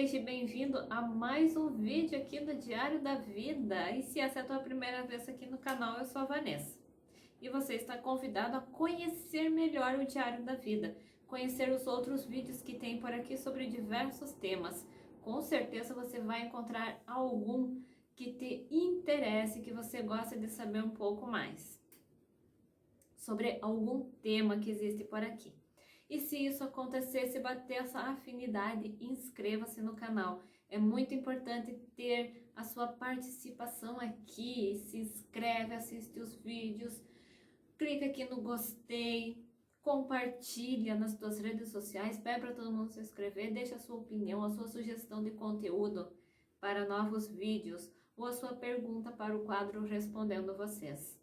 Seja bem-vindo a mais um vídeo aqui do Diário da Vida. E se essa é a tua primeira vez aqui no canal, eu sou a Vanessa. E você está convidado a conhecer melhor o Diário da Vida, conhecer os outros vídeos que tem por aqui sobre diversos temas. Com certeza você vai encontrar algum que te interesse, que você gosta de saber um pouco mais sobre algum tema que existe por aqui. E se isso acontecer, se bater essa afinidade, inscreva-se no canal. É muito importante ter a sua participação aqui. Se inscreve, assiste os vídeos, clica aqui no gostei, compartilha nas suas redes sociais, pede para todo mundo se inscrever, deixa a sua opinião, a sua sugestão de conteúdo para novos vídeos ou a sua pergunta para o quadro Respondendo Vocês.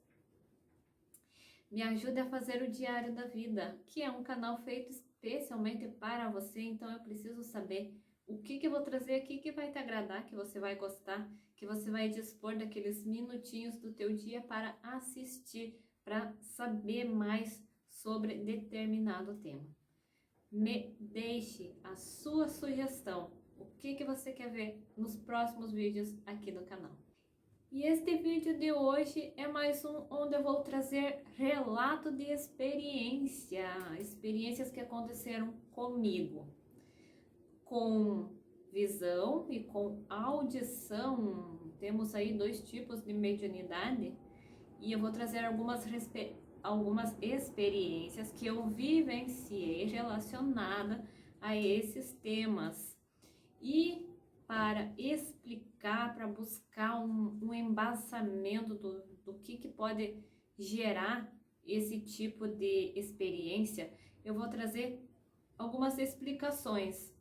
Me ajude a fazer o Diário da Vida, que é um canal feito especialmente para você, então eu preciso saber o que eu vou trazer aqui que vai te agradar, que você vai gostar, que você vai dispor daqueles minutinhos do teu dia para assistir, para saber mais sobre determinado tema. Me deixe a sua sugestão, o que você quer ver nos próximos vídeos aqui do canal. E este vídeo de hoje é mais um onde eu vou trazer relato de experiências que aconteceram comigo, com visão e com audição. Temos aí dois tipos de mediunidade e eu vou trazer algumas experiências que eu vivenciei relacionada a esses temas. E para explicar, para buscar um embasamento do que pode gerar esse tipo de experiência, eu vou trazer algumas explicações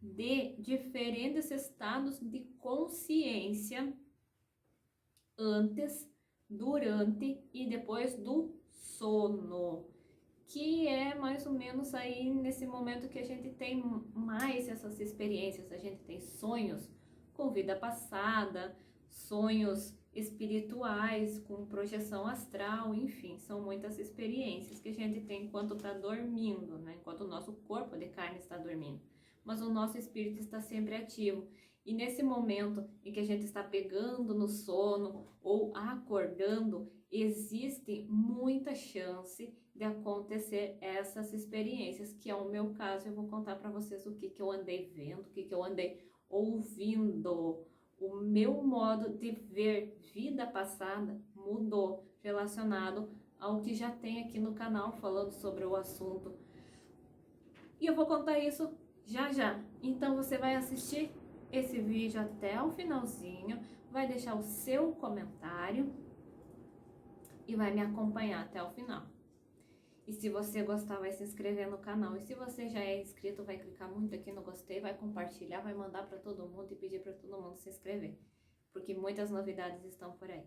de diferentes estados de consciência antes, durante e depois do sono, que é mais ou menos aí nesse momento que a gente tem mais essas experiências. A gente tem sonhos com vida passada, sonhos espirituais, com projeção astral, enfim, são muitas experiências que a gente tem enquanto está dormindo, né? Enquanto o nosso corpo de carne está dormindo, mas o nosso espírito está sempre ativo. E nesse momento em que a gente está pegando no sono ou acordando, existe muita chance de acontecer essas experiências, que é o meu caso. Eu vou contar para vocês o que eu andei vendo, o que eu andei ouvindo. O meu modo de ver vida passada mudou relacionado ao que já tem aqui no canal falando sobre o assunto. E eu vou contar isso já já. Então você vai assistir esse vídeo até o finalzinho, vai deixar o seu comentário e vai me acompanhar até o final. E se você gostar, vai se inscrever no canal. E se você já é inscrito, vai clicar muito aqui no gostei, vai compartilhar, vai mandar para todo mundo e pedir para todo mundo se inscrever, porque muitas novidades estão por aí.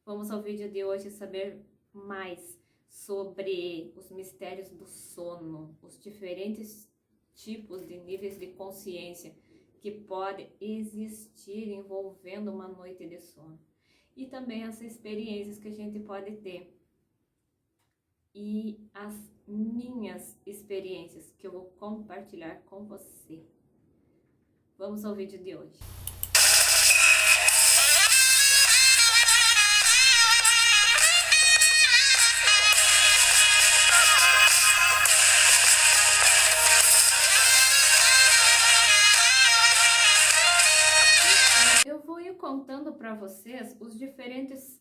Vamos ao vídeo de hoje saber mais sobre os mistérios do sono, os diferentes tipos de níveis de consciência que podem existir envolvendo uma noite de sono. E também as experiências que a gente pode ter. E as minhas experiências que eu vou compartilhar com você. Vamos ao vídeo de hoje. Eu vou ir contando para vocês os diferentes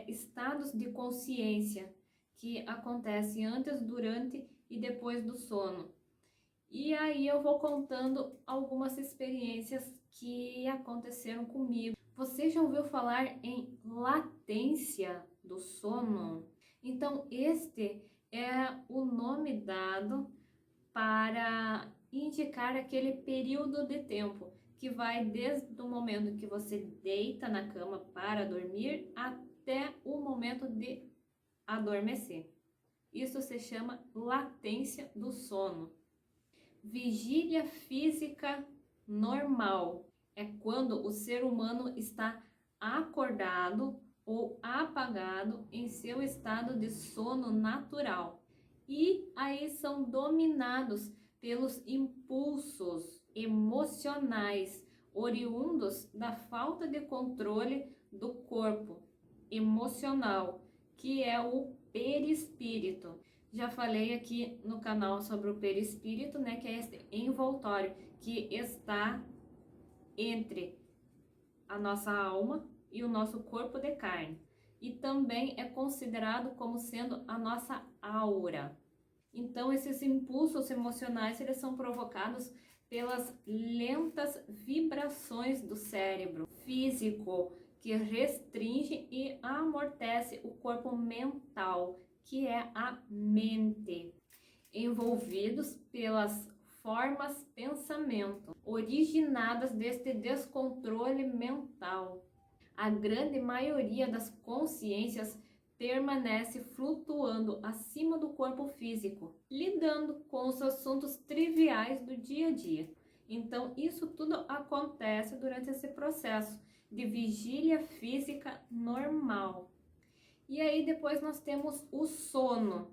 estados de consciência que acontecem antes, durante e depois do sono. E aí eu vou contando algumas experiências que aconteceram comigo. Você já ouviu falar em latência do sono? Então este é o nome dado para indicar aquele período de tempo que vai desde o momento que você deita na cama para dormir até o momento de adormecer. Isso se chama latência do sono. Vigília física normal é quando o ser humano está acordado ou apagado em seu estado de sono natural. E aí são dominados pelos impulsos emocionais, oriundos da falta de controle do corpo emocional, que é o perispírito. Já falei aqui no canal sobre o perispírito, né, que é esse envoltório que está entre a nossa alma e o nosso corpo de carne. E também é considerado como sendo a nossa aura. Então, esses impulsos emocionais, eles são provocados pelas lentas vibrações do cérebro físico, que restringe e amortece o corpo mental, que é a mente, envolvidos pelas formas pensamento, originadas deste descontrole mental. A grande maioria das consciências permanece flutuando acima do corpo físico, lidando com os assuntos triviais do dia a dia. Então, isso tudo acontece durante esse processo de vigília física normal. E aí depois nós temos o sono,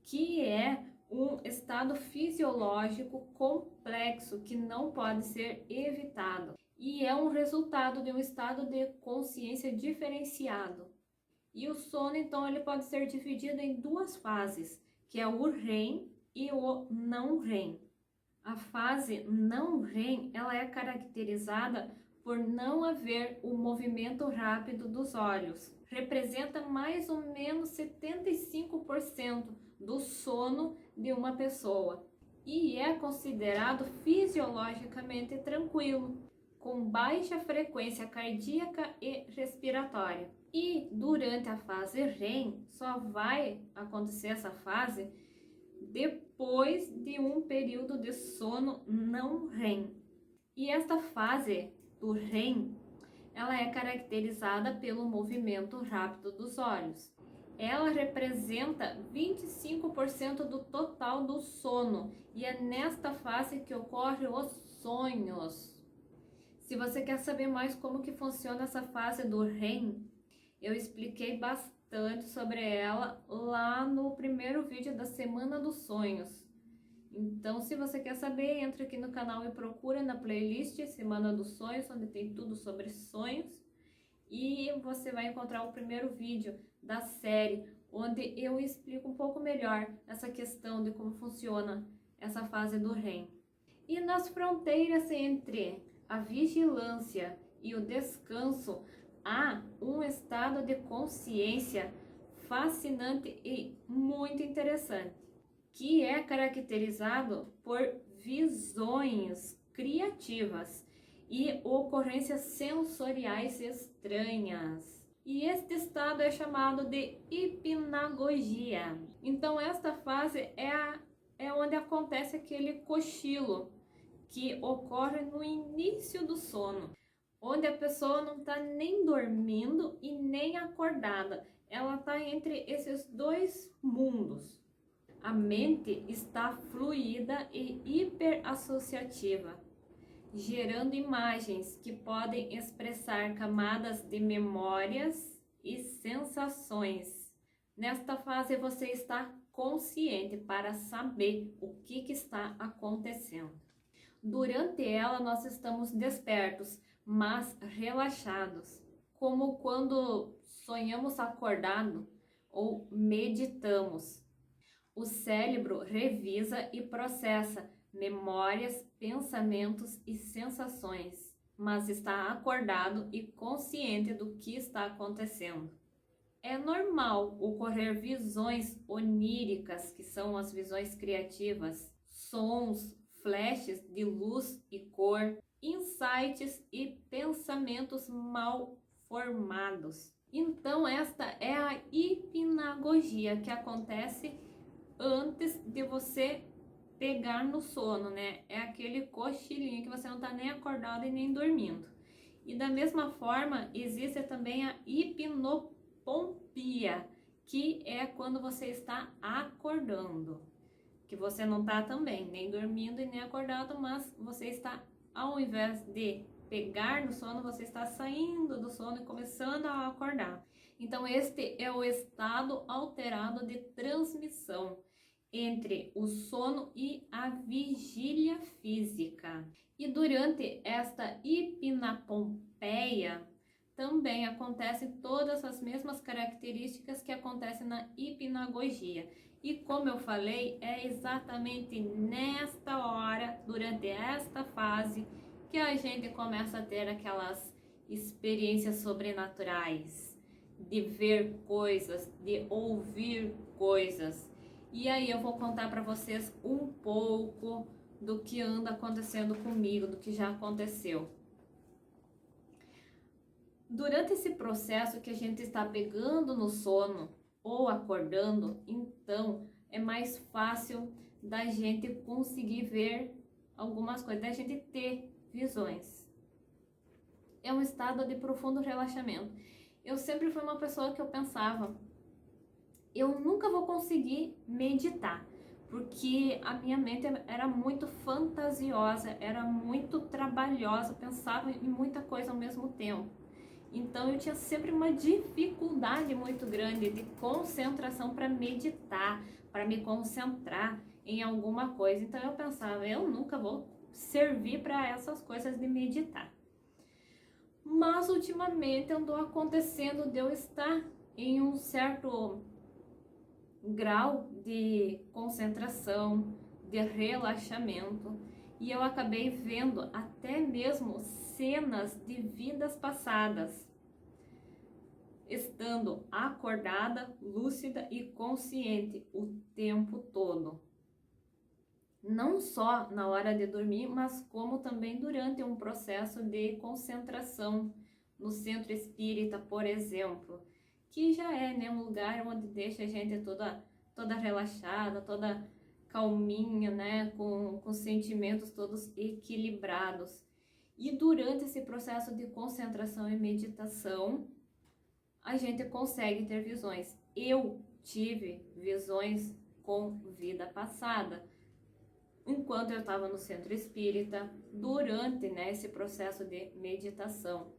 que é um estado fisiológico complexo que não pode ser evitado e é um resultado de um estado de consciência diferenciado. E o sono, então, ele pode ser dividido em duas fases, que é o REM e o não REM. A fase não REM, ela é caracterizada por não haver o movimento rápido dos olhos. Representa mais ou menos 75% do sono de uma pessoa e é considerado fisiologicamente tranquilo, com baixa frequência cardíaca e respiratória. E durante a fase REM, só vai acontecer essa fase depois de um período de sono não REM. E esta fase do REM, ela é caracterizada pelo movimento rápido dos olhos. Ela representa 25% do total do sono e é nesta fase que ocorrem os sonhos. Se você quer saber mais como que funciona essa fase do REM, eu expliquei bastante sobre ela lá no primeiro vídeo da Semana dos Sonhos. Então, se você quer saber, entra aqui no canal e procura na playlist Semana dos Sonhos, onde tem tudo sobre sonhos. E você vai encontrar o primeiro vídeo da série, onde eu explico um pouco melhor essa questão de como funciona essa fase do REM. E nas fronteiras entre a vigilância e o descanso, há um estado de consciência fascinante e muito interessante, que é caracterizado por visões criativas e ocorrências sensoriais estranhas. E este estado é chamado de hipnagogia. Então, esta fase é onde acontece aquele cochilo que ocorre no início do sono, onde a pessoa não está nem dormindo e nem acordada. Ela está entre esses dois mundos. A mente está fluida e hiperassociativa, gerando imagens que podem expressar camadas de memórias e sensações. Nesta fase você está consciente para saber o que está acontecendo. Durante ela nós estamos despertos, mas relaxados, como quando sonhamos acordado ou meditamos. O cérebro revisa e processa memórias, pensamentos e sensações, mas está acordado e consciente do que está acontecendo. É normal ocorrer visões oníricas, que são as visões criativas, sons, flashes de luz e cor, insights e pensamentos mal formados. Então, esta é a hipnagogia que acontece antes de você pegar no sono, né? É aquele cochilinho que você não tá nem acordado e nem dormindo. E da mesma forma, existe também a hipnopompia, que é quando você está acordando. Que você não tá também nem dormindo e nem acordado, mas você está, ao invés de pegar no sono, você está saindo do sono e começando a acordar. Então, este é o estado alterado de transmissão, entre o sono e a vigília física. E durante esta hipnapompeia, também acontecem todas as mesmas características que acontecem na hipnagogia. E como eu falei, é exatamente nesta hora, durante esta fase, que a gente começa a ter aquelas experiências sobrenaturais, de ver coisas, de ouvir coisas. E aí eu vou contar para vocês um pouco do que anda acontecendo comigo, do que já aconteceu. Durante esse processo que a gente está pegando no sono ou acordando, então é mais fácil da gente conseguir ver algumas coisas, da gente ter visões. É um estado de profundo relaxamento. Eu sempre fui uma pessoa que eu pensava, eu nunca vou conseguir meditar, porque a minha mente era muito fantasiosa, era muito trabalhosa, pensava em muita coisa ao mesmo tempo. Então eu tinha sempre uma dificuldade muito grande de concentração para meditar, para me concentrar em alguma coisa. Então eu pensava, eu nunca vou servir para essas coisas de meditar. Mas ultimamente andou acontecendo de eu estar em um certo grau de concentração, de relaxamento, e eu acabei vendo até mesmo cenas de vidas passadas, estando acordada, lúcida e consciente o tempo todo. Não só na hora de dormir, mas como também durante um processo de concentração no centro espírita, por exemplo, que já é, né, um lugar onde deixa a gente toda relaxada, toda calminha, né, com sentimentos todos equilibrados. E durante esse processo de concentração e meditação, a gente consegue ter visões. Eu tive visões com vida passada, enquanto eu estava no centro espírita, durante, né, esse processo de meditação.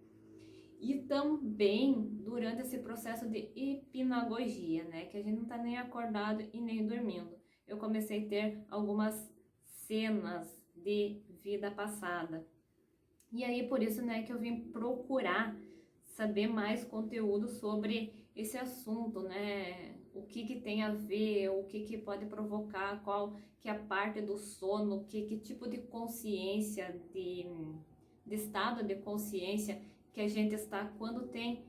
E também durante esse processo de hipnagogia, né, que a gente não está nem acordado e nem dormindo. Eu comecei a ter algumas cenas de vida passada. E aí por isso, né, que eu vim procurar saber mais conteúdo sobre esse assunto, né? O que tem a ver, o que pode provocar, qual que é a parte do sono, que tipo de consciência, de estado de consciência que a gente está quando tem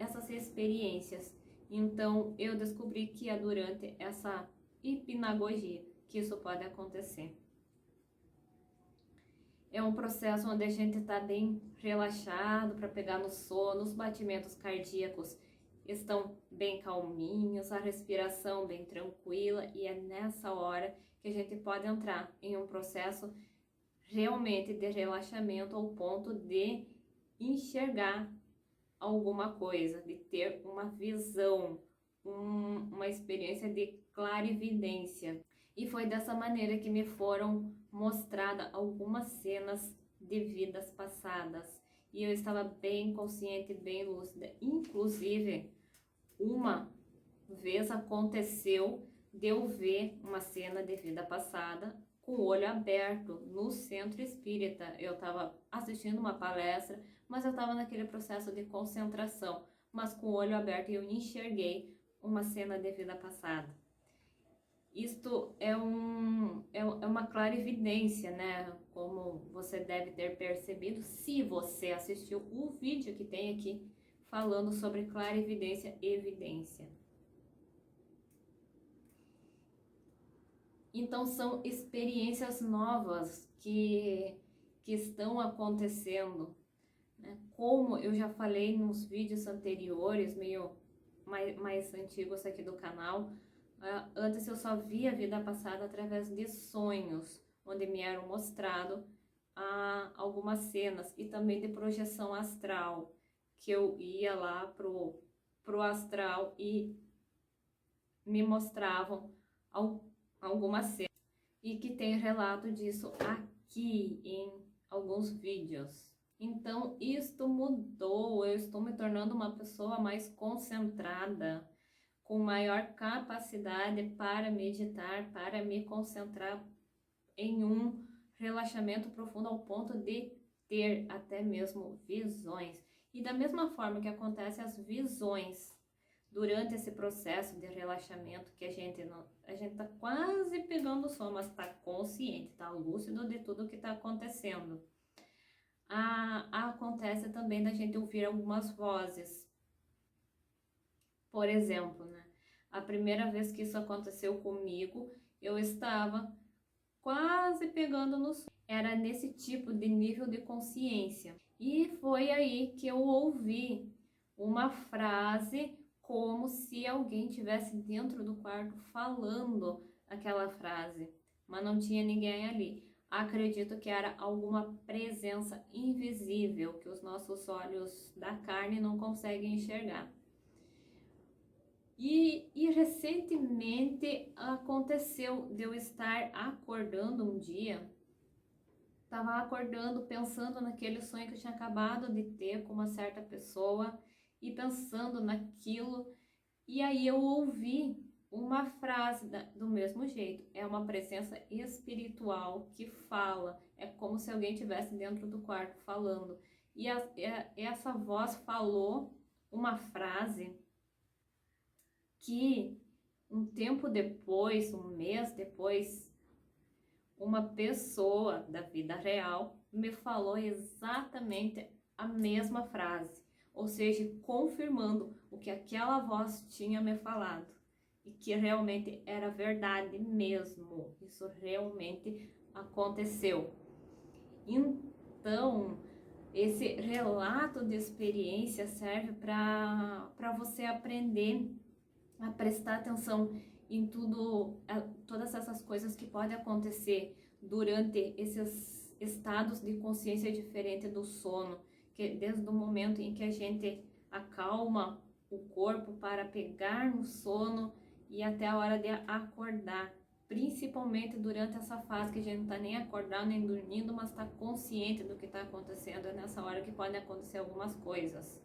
essas experiências. Então eu descobri que é durante essa hipnagogia que isso pode acontecer. É um processo onde a gente está bem relaxado para pegar no sono, os batimentos cardíacos estão bem calminhos, a respiração bem tranquila, e é nessa hora que a gente pode entrar em um processo realmente de relaxamento ao ponto de enxergar alguma coisa, de ter uma visão, uma experiência de clarividência. E foi dessa maneira que me foram mostradas algumas cenas de vidas passadas. E eu estava bem consciente, bem lúcida. Inclusive, uma vez aconteceu de eu ver uma cena de vida passada com o olho aberto no centro espírita. Eu estava assistindo uma palestra, mas eu estava naquele processo de concentração, mas com o olho aberto, e eu enxerguei uma cena de vida passada. Isto é uma clarividência, né? Como você deve ter percebido se você assistiu o vídeo que tem aqui falando sobre clarividência e evidência. Então são experiências novas que estão acontecendo, né? Como eu já falei nos vídeos anteriores, meio mais antigos aqui do canal, antes eu só via a vida passada através de sonhos, onde me eram mostrado algumas cenas, e também de projeção astral, que eu ia lá pro astral e me mostravam algumas cenas, e que tem relato disso aqui em alguns vídeos. Então isto mudou, eu estou me tornando uma pessoa mais concentrada, com maior capacidade para meditar, para me concentrar em um relaxamento profundo ao ponto de ter até mesmo visões. E da mesma forma que acontecem as visões durante esse processo de relaxamento, que a gente tá quase pegando o sono, mas tá consciente, tá lúcido de tudo que tá acontecendo. Acontece também da gente ouvir algumas vozes. Por exemplo, né? A primeira vez que isso aconteceu comigo, eu estava quase pegando no sono. Era nesse tipo de nível de consciência. E foi aí que eu ouvi uma frase como se alguém estivesse dentro do quarto falando aquela frase, mas não tinha ninguém ali. Acredito que era alguma presença invisível que os nossos olhos da carne não conseguem enxergar. E recentemente aconteceu de eu estar acordando um dia, estava acordando pensando naquele sonho que eu tinha acabado de ter com uma certa pessoa e pensando naquilo, e aí eu ouvi uma frase do mesmo jeito. É uma presença espiritual que fala, é como se alguém estivesse dentro do quarto falando. E essa voz falou uma frase que um tempo depois, um mês depois, uma pessoa da vida real me falou exatamente a mesma frase, ou seja, confirmando o que aquela voz tinha me falado e que realmente era verdade mesmo, isso realmente aconteceu. Então, esse relato de experiência serve para você aprender a prestar atenção em todas essas coisas que podem acontecer durante esses estados de consciência diferente do sono, que desde o momento em que a gente acalma o corpo para pegar no sono e até a hora de acordar, principalmente durante essa fase que a gente não está nem acordado nem dormindo, mas está consciente do que está acontecendo. É nessa hora que podem acontecer algumas coisas.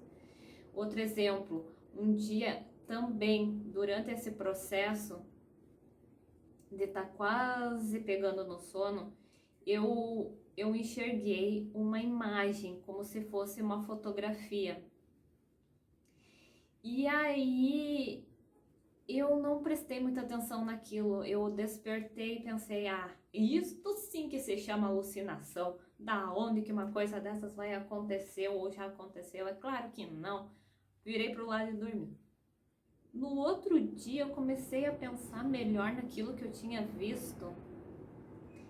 Outro exemplo, um dia também, durante esse processo de estar quase pegando no sono, eu enxerguei uma imagem, como se fosse uma fotografia. E aí eu não prestei muita atenção naquilo, eu despertei e pensei, isto sim que se chama alucinação. Da onde que uma coisa dessas vai acontecer ou já aconteceu? É claro que não. Virei pro lado e dormi. No outro dia eu comecei a pensar melhor naquilo que eu tinha visto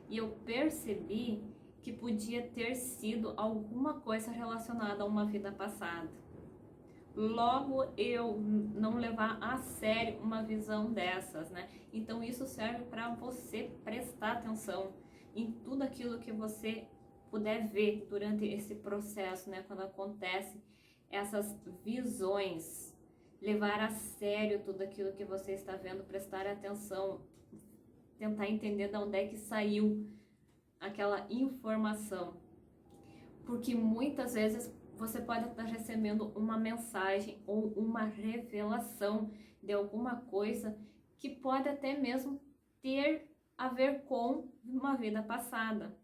e eu percebi que podia ter sido alguma coisa relacionada a uma vida passada. Logo, eu não levar a sério uma visão dessas, né? Então isso serve para você prestar atenção em tudo aquilo que você puder ver durante esse processo, né? Quando acontece essas visões. Levar a sério tudo aquilo que você está vendo, prestar atenção, tentar entender de onde é que saiu aquela informação. Porque muitas vezes você pode estar recebendo uma mensagem ou uma revelação de alguma coisa que pode até mesmo ter a ver com uma vida passada.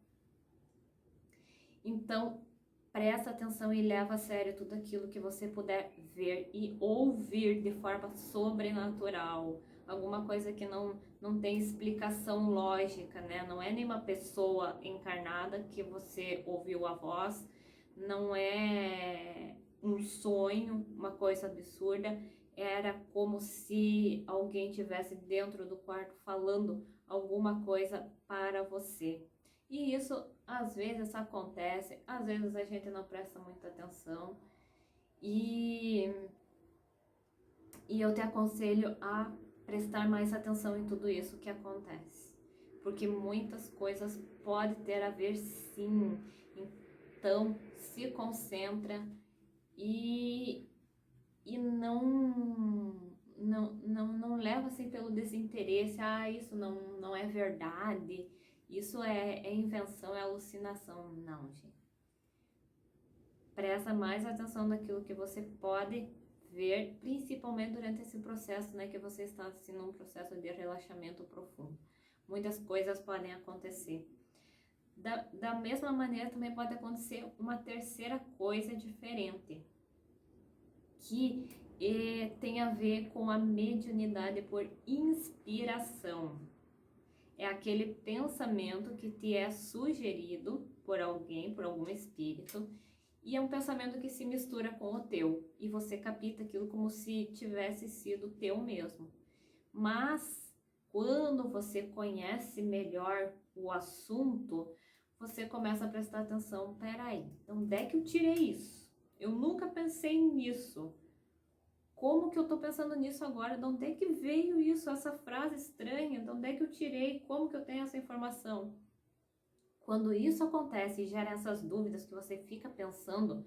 Então, presta atenção e leva a sério tudo aquilo que você puder ver e ouvir de forma sobrenatural. Alguma coisa que não tem explicação lógica, né? Não é nenhuma pessoa encarnada que você ouviu a voz, não é um sonho, uma coisa absurda. Era como se alguém estivesse dentro do quarto falando alguma coisa para você. E isso às vezes acontece, às vezes a gente não presta muita atenção e eu te aconselho a prestar mais atenção em tudo isso que acontece, porque muitas coisas podem ter a ver sim. Então se concentra e não leva assim pelo desinteresse, isso não é verdade. Isso é invenção, é alucinação. Não, gente. Presta mais atenção naquilo que você pode ver, principalmente durante esse processo, né, que você está assim num processo de relaxamento profundo. Muitas coisas podem acontecer. Da mesma maneira, também pode acontecer uma terceira coisa diferente, que tem a ver com a mediunidade por inspiração. É aquele pensamento que te é sugerido por alguém, por algum espírito, e é um pensamento que se mistura com o teu, e você capta aquilo como se tivesse sido teu mesmo. Mas, quando você conhece melhor o assunto, você começa a prestar atenção, peraí, de onde é que eu tirei isso? Eu nunca pensei nisso. Como que eu tô pensando nisso agora? De onde é que veio isso, essa frase estranha? De onde é que eu tirei? Como que eu tenho essa informação? Quando isso acontece e gera essas dúvidas que você fica pensando,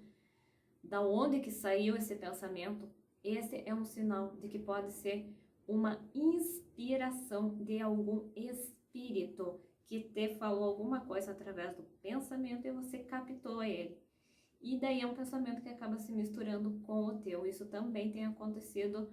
da onde que saiu esse pensamento, esse é um sinal de que pode ser uma inspiração de algum espírito que te falou alguma coisa através do pensamento e você captou ele. E daí é um pensamento que acaba se misturando com o teu. Isso também tem acontecido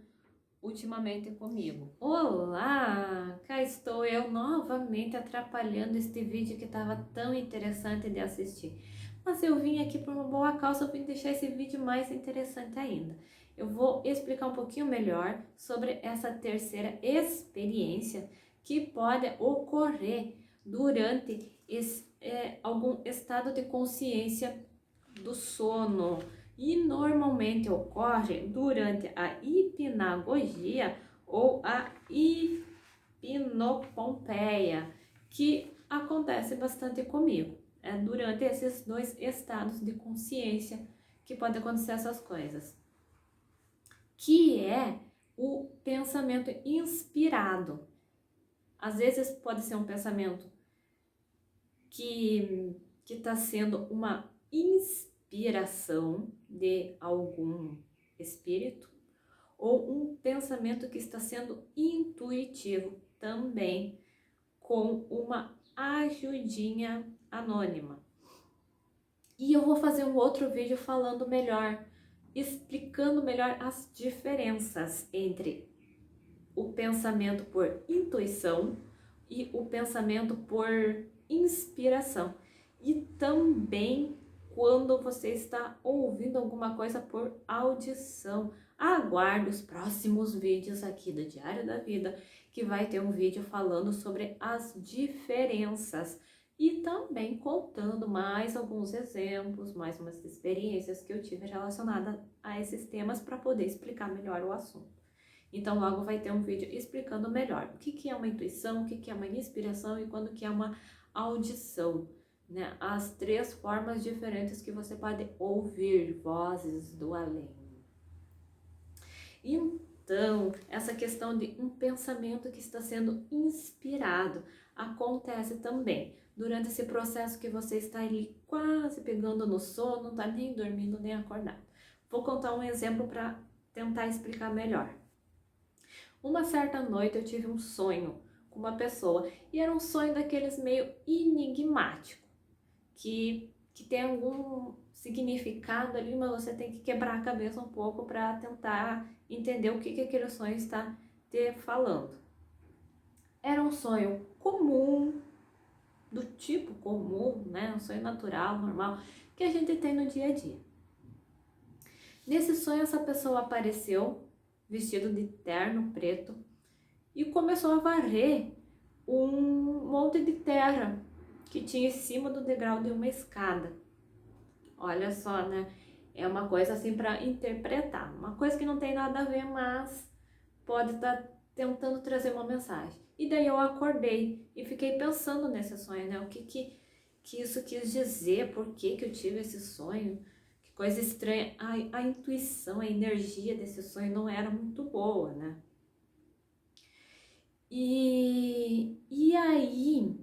ultimamente comigo. Olá! Cá estou eu novamente atrapalhando este vídeo que estava tão interessante de assistir. Mas eu vim aqui por uma boa causa, eu vim deixar esse vídeo mais interessante ainda. Eu vou explicar um pouquinho melhor sobre essa terceira experiência que pode ocorrer durante algum estado de consciência do sono. E normalmente ocorre durante a hipnagogia ou a hipnopompeia, que acontece bastante comigo. É durante esses dois estados de consciência que pode acontecer essas coisas. Que é o pensamento inspirado. Às vezes pode ser um pensamento que está sendo uma inspiração de algum espírito ou um pensamento que está sendo intuitivo também, com uma ajudinha anônima. E eu vou fazer um outro vídeo falando melhor, explicando melhor as diferenças entre o pensamento por intuição e o pensamento por inspiração. E também quando você está ouvindo alguma coisa por audição. Aguarde os próximos vídeos aqui do Diário da Vida, que vai ter um vídeo falando sobre as diferenças e também contando mais alguns exemplos, mais umas experiências que eu tive relacionadas a esses temas para poder explicar melhor o assunto. Então logo vai ter um vídeo explicando melhor o que é uma intuição, o que é uma inspiração e quando que é uma audição, né? As três formas diferentes que você pode ouvir vozes do além. Então, essa questão de um pensamento que está sendo inspirado acontece também durante esse processo que você está ali quase pegando no sono, não está nem dormindo nem acordado. Vou contar um exemplo para tentar explicar melhor. Uma certa noite eu tive um sonho com uma pessoa e era um sonho daqueles meio enigmático, que tem algum significado ali, mas você tem que quebrar a cabeça um pouco para tentar entender o que aquele sonho está te falando. Era um sonho comum, do tipo comum, né? Um sonho natural, normal, que a gente tem no dia a dia. Nesse sonho, essa pessoa apareceu vestido de terno preto e começou a varrer um monte de terra que tinha em cima do degrau de uma escada. Olha só, né? É uma coisa assim para interpretar, uma coisa que não tem nada a ver, mas pode estar tentando trazer uma mensagem. E daí eu acordei e fiquei pensando nesse sonho, né? O que isso quis dizer, por que eu tive esse sonho? Que coisa estranha. A intuição, a energia desse sonho não era muito boa, né? E aí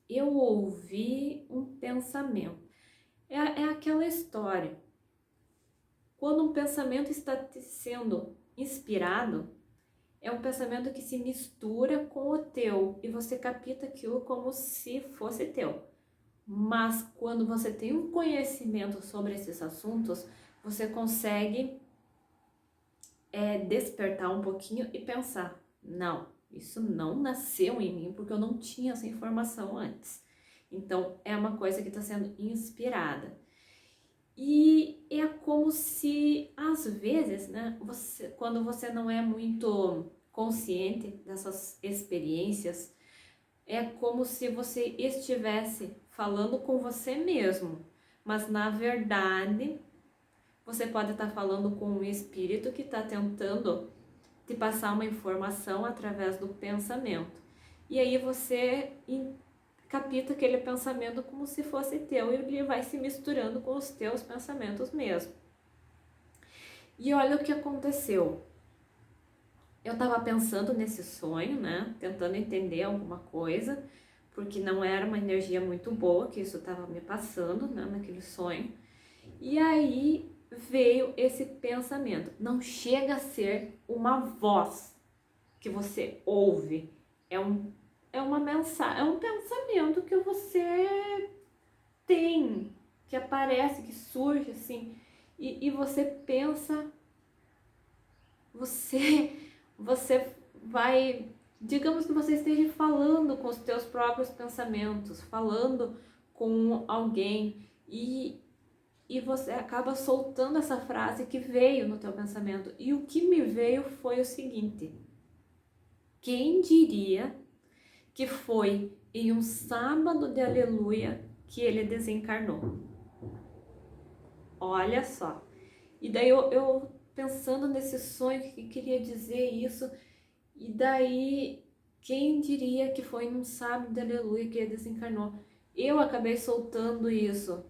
eu ouvi um pensamento. É aquela história. Quando um pensamento está sendo inspirado, é um pensamento que se mistura com o teu e você capta aquilo como se fosse teu. Mas quando você tem um conhecimento sobre esses assuntos, você consegue é despertar um pouquinho e pensar, não, isso não nasceu em mim porque eu não tinha essa informação antes. Então, é uma coisa que está sendo inspirada. E é como se, às vezes, né, quando você não é muito consciente dessas experiências, é como se você estivesse falando com você mesmo, mas na verdade você pode estar falando com um espírito que está tentando te passar uma informação através do pensamento. E aí você capta aquele pensamento como se fosse teu e ele vai se misturando com os teus pensamentos mesmo. E olha o que aconteceu. Eu estava pensando nesse sonho, né? Tentando entender alguma coisa, porque não era uma energia muito boa que isso estava me passando, né? Naquele sonho. E aí veio esse pensamento. Não chega a ser uma voz que você ouve. É uma mensagem, é um pensamento que você tem, que aparece, que surge assim. E você pensa, você, você vai, digamos que você esteja falando com os teus próprios pensamentos, falando com alguém e você acaba soltando essa frase que veio no teu pensamento. E o que me veio foi o seguinte: quem diria que foi em um sábado de aleluia que ele desencarnou? Olha só. E daí eu pensando nesse sonho que queria dizer isso, e daí quem diria que foi num sábado de aleluia que ele desencarnou? Eu acabei soltando isso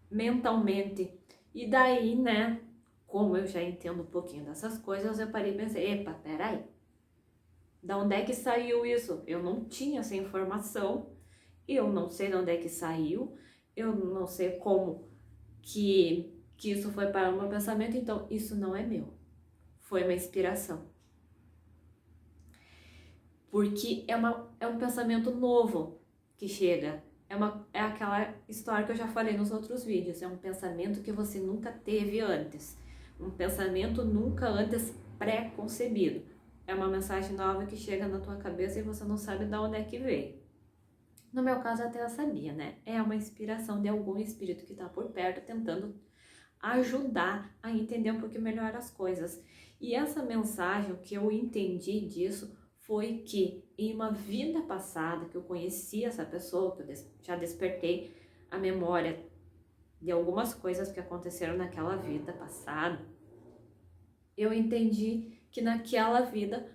mentalmente. E daí, né, como eu já entendo um pouquinho dessas coisas, eu parei e pensei, epa, peraí, da onde é que saiu isso? Eu não tinha essa informação, eu não sei de onde é que saiu, eu não sei como que isso foi para o meu pensamento, então isso não é meu, foi uma inspiração. Porque é um pensamento novo que chega, é aquela história que eu já falei nos outros vídeos, é um pensamento que você nunca teve antes, um pensamento nunca antes pré-concebido. É uma mensagem nova que chega na tua cabeça e você não sabe de onde é que veio. No meu caso até eu sabia, né? É uma inspiração de algum espírito que está por perto tentando ajudar a entender um pouquinho melhor as coisas. E essa mensagem, o que eu entendi disso foi que em uma vida passada que eu conheci essa pessoa, que eu já despertei a memória de algumas coisas que aconteceram naquela vida passada, eu entendi que naquela vida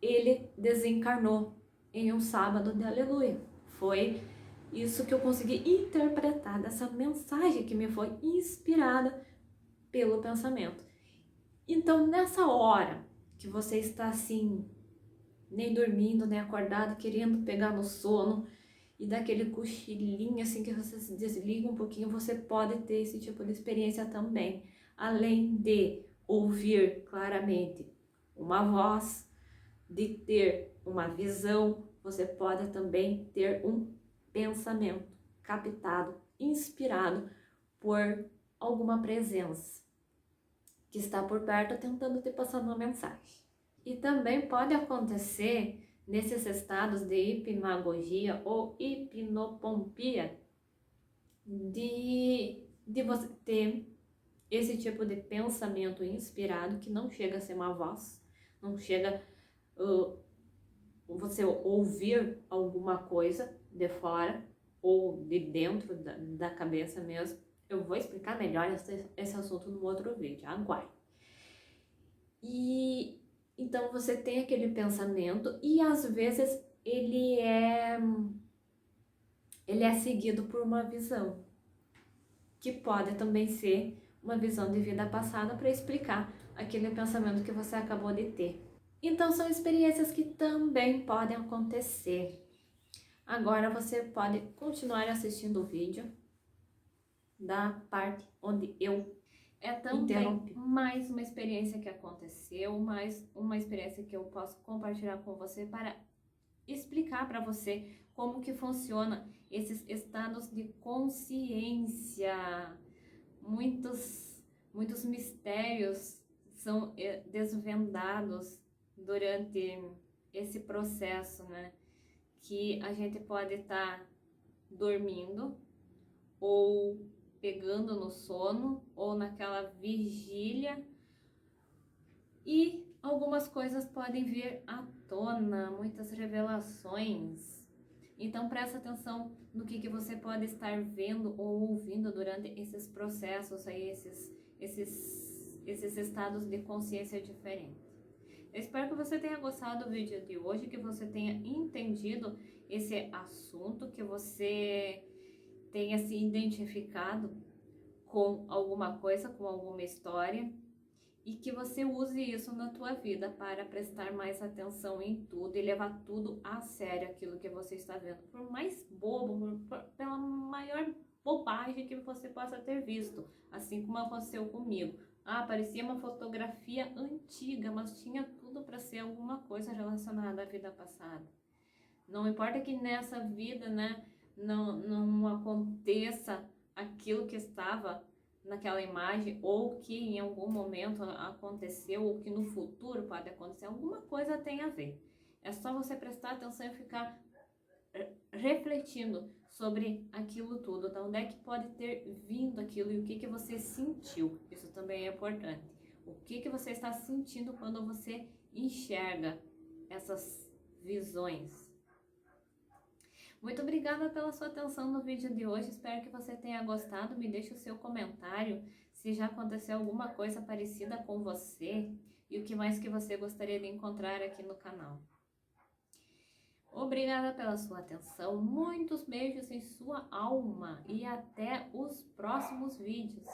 ele desencarnou em um sábado de aleluia. Foi isso que eu consegui interpretar dessa mensagem que me foi inspirada pelo pensamento. Então, nessa hora que você está assim, nem dormindo, nem acordado, querendo pegar no sono e daquele cochilinho assim que você se desliga um pouquinho, você pode ter esse tipo de experiência também. Além de ouvir claramente uma voz, de ter uma visão, você pode também ter um pensamento captado, inspirado por alguma presença que está por perto tentando te passar uma mensagem. E também pode acontecer nesses estados de hipnagogia ou hipnopompia de você ter esse tipo de pensamento inspirado que não chega a ser uma voz, não chega você ouvir alguma coisa de fora ou de dentro da cabeça mesmo. Eu vou explicar melhor esse assunto no outro vídeo, aguarde. E então você tem aquele pensamento e às vezes ele é seguido por uma visão, que pode também ser uma visão de vida passada para explicar aquele pensamento que você acabou de ter. Então são experiências que também podem acontecer. Agora você pode continuar assistindo o vídeo da parte onde eu também mais uma experiência que aconteceu, mais uma experiência que eu posso compartilhar com você para explicar para você como que funciona esses estados de consciência. Muitos mistérios são desvendados durante esse processo, né? Que a gente pode estar dormindo ou pegando no sono ou naquela vigília, e algumas coisas podem vir à tona, muitas revelações. Então presta atenção no que você pode estar vendo ou ouvindo durante esses processos aí, esses estados de consciência diferentes. Eu espero que você tenha gostado do vídeo de hoje, que você tenha entendido esse assunto, que você tenha se identificado com alguma coisa, com alguma história, e que você use isso na tua vida para prestar mais atenção em tudo e levar tudo a sério, aquilo que você está vendo. Por mais bobo, pela maior bobagem que você possa ter visto, assim como aconteceu comigo. Parecia uma fotografia antiga, mas tinha tudo para ser alguma coisa relacionada à vida passada. Não importa que nessa vida, né, não aconteça aquilo que estava naquela imagem, ou que em algum momento aconteceu, ou que no futuro pode acontecer, alguma coisa tem a ver. É só você prestar atenção e ficar refletindo sobre aquilo tudo, de onde é que pode ter vindo aquilo e o que você sentiu. Isso também é importante. O que você está sentindo quando você enxerga essas visões. Muito obrigada pela sua atenção no vídeo de hoje, espero que você tenha gostado. Me deixe o seu comentário se já aconteceu alguma coisa parecida com você e o que mais que você gostaria de encontrar aqui no canal. Obrigada pela sua atenção, muitos beijos em sua alma e até os próximos vídeos.